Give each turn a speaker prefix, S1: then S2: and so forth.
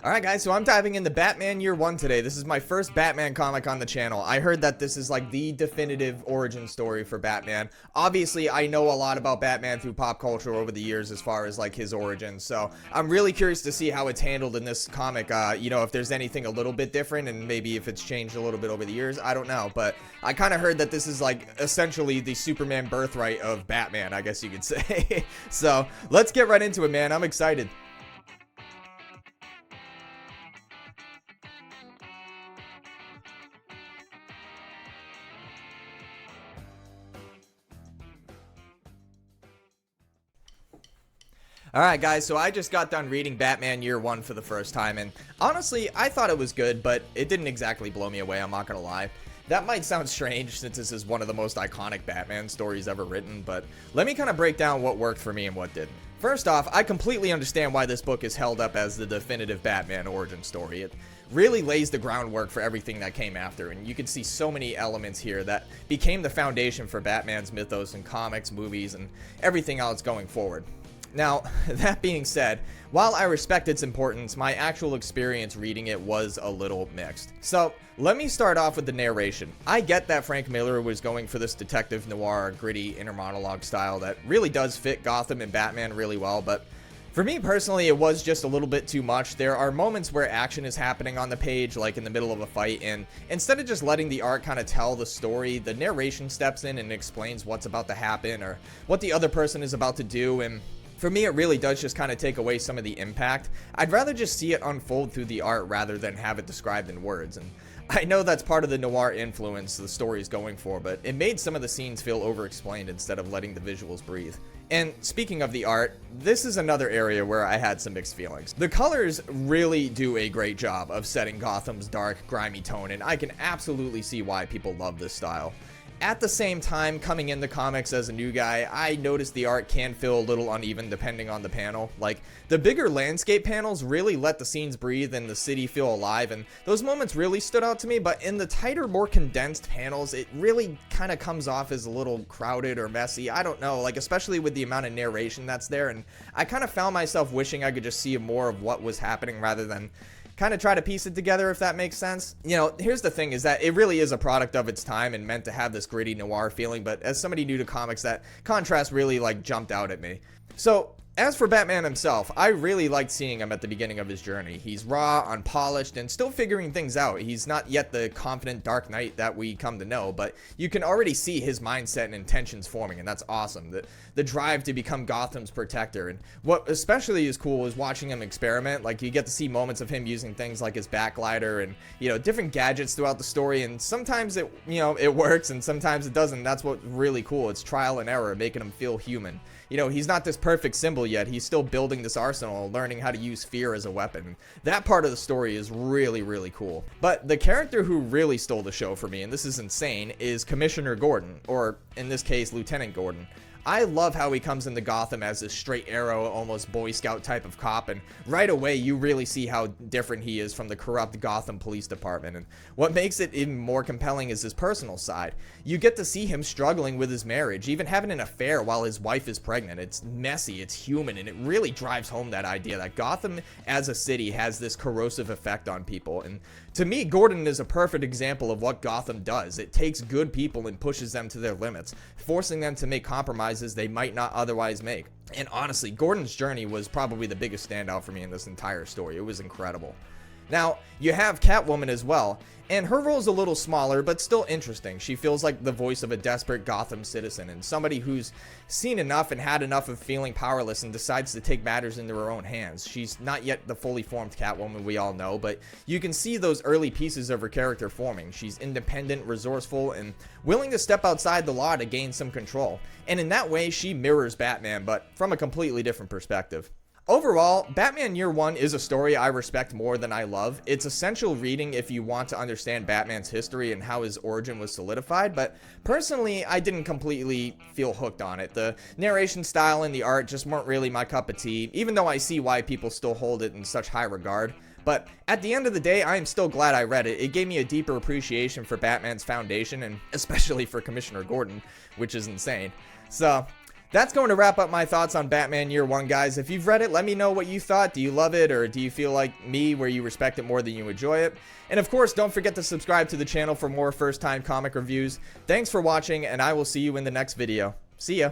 S1: Alright guys, so I'm diving into Batman Year 1 today. This is my first Batman comic on the channel. I heard that this is like the definitive origin story for Batman. Obviously, I know a lot about Batman through pop culture over the years as far as like his origins. So I'm really curious to see how it's handled in this comic. If there's anything a little bit different and maybe if it's changed a little bit over the years. I don't know. But I kind of heard that this is like essentially the Superman birthright of Batman, I guess you could say. So let's get right into it, man. I'm excited. Alright guys, so I just got done reading Batman Year 1 for the first time, and honestly, I thought it was good, but it didn't exactly blow me away, I'm not gonna lie. That might sound strange since this is one of the most iconic Batman stories ever written, but let me kind of break down what worked for me and what didn't. First off, I completely understand why this book is held up as the definitive Batman origin story. It really lays the groundwork for everything that came after, and you can see so many elements here that became the foundation for Batman's mythos in comics, movies, and everything else going forward. Now, that being said, while I respect its importance, my actual experience reading it was a little mixed. So, let me start off with the narration. I get that Frank Miller was going for this detective noir, gritty inner monologue style that really does fit Gotham and Batman really well, but for me personally, it was just a little bit too much. There are moments where action is happening on the page, like in the middle of a fight, and instead of just letting the art kind of tell the story, the narration steps in and explains what's about to happen or what the other person is about to do, and for me, it really does just kind of take away some of the impact. I'd rather just see it unfold through the art rather than have it described in words. And I know that's part of the noir influence the story's going for, but it made some of the scenes feel over-explained instead of letting the visuals breathe. And speaking of the art, this is another area where I had some mixed feelings. The colors really do a great job of setting Gotham's dark, grimy tone, and I can absolutely see why people love this style. At the same time, coming into comics as a new guy, I noticed the art can feel a little uneven depending on the panel. Like, the bigger landscape panels really let the scenes breathe and the city feel alive, and those moments really stood out to me, but in the tighter, more condensed panels, it really kind of comes off as a little crowded or messy. I don't know, like, especially with the amount of narration that's there, and I kind of found myself wishing I could just see more of what was happening rather than kind of try to piece it together, if that makes sense. You know, here's the thing, is that it really is a product of its time and meant to have this gritty noir feeling, but as somebody new to comics, that contrast really like jumped out at me. So as for Batman himself, I really liked seeing him at the beginning of his journey. He's raw, unpolished, and still figuring things out. He's not yet the confident Dark Knight that we come to know, but you can already see his mindset and intentions forming, and that's awesome. The drive to become Gotham's protector. And what especially is cool is watching him experiment. Like, you get to see moments of him using things like his backglider and, different gadgets throughout the story, and sometimes it works and sometimes it doesn't. That's what's really cool. It's trial and error, making him feel human. He's not this perfect symbol yet. He's still building this arsenal, learning how to use fear as a weapon. That part of the story is really, really cool. But the character who really stole the show for me, and this is insane, is Commissioner Gordon, or in this case, Lieutenant Gordon. I love how he comes into Gotham as this straight arrow, almost Boy Scout type of cop, and right away you really see how different he is from the corrupt Gotham Police Department. And what makes it even more compelling is his personal side. You get to see him struggling with his marriage, even having an affair while his wife is pregnant. It's messy, it's human, and it really drives home that idea that Gotham as a city has this corrosive effect on people. And to me, Gordon is a perfect example of what Gotham does. It takes good people and pushes them to their limits, forcing them to make compromises they might not otherwise make. And honestly, Gordon's journey was probably the biggest standout for me in this entire story. It was incredible. Now, you have Catwoman as well, and her role is a little smaller, but still interesting. She feels like the voice of a desperate Gotham citizen, and somebody who's seen enough and had enough of feeling powerless and decides to take matters into her own hands. She's not yet the fully formed Catwoman we all know, but you can see those early pieces of her character forming. She's independent, resourceful, and willing to step outside the law to gain some control. And in that way, she mirrors Batman, but from a completely different perspective. Overall, Batman Year 1 is a story I respect more than I love. It's essential reading if you want to understand Batman's history and how his origin was solidified, but personally, I didn't completely feel hooked on it. The narration style and the art just weren't really my cup of tea, even though I see why people still hold it in such high regard. But at the end of the day, I am still glad I read it. It gave me a deeper appreciation for Batman's foundation, and especially for Commissioner Gordon, which is insane. So That's going to wrap up my thoughts on Batman Year One, guys. If you've read it, let me know what you thought. Do you love it, or do you feel like me, where you respect it more than you enjoy it? And of course, don't forget to subscribe to the channel for more first-time comic reviews. Thanks for watching, and I will see you in the next video. See ya.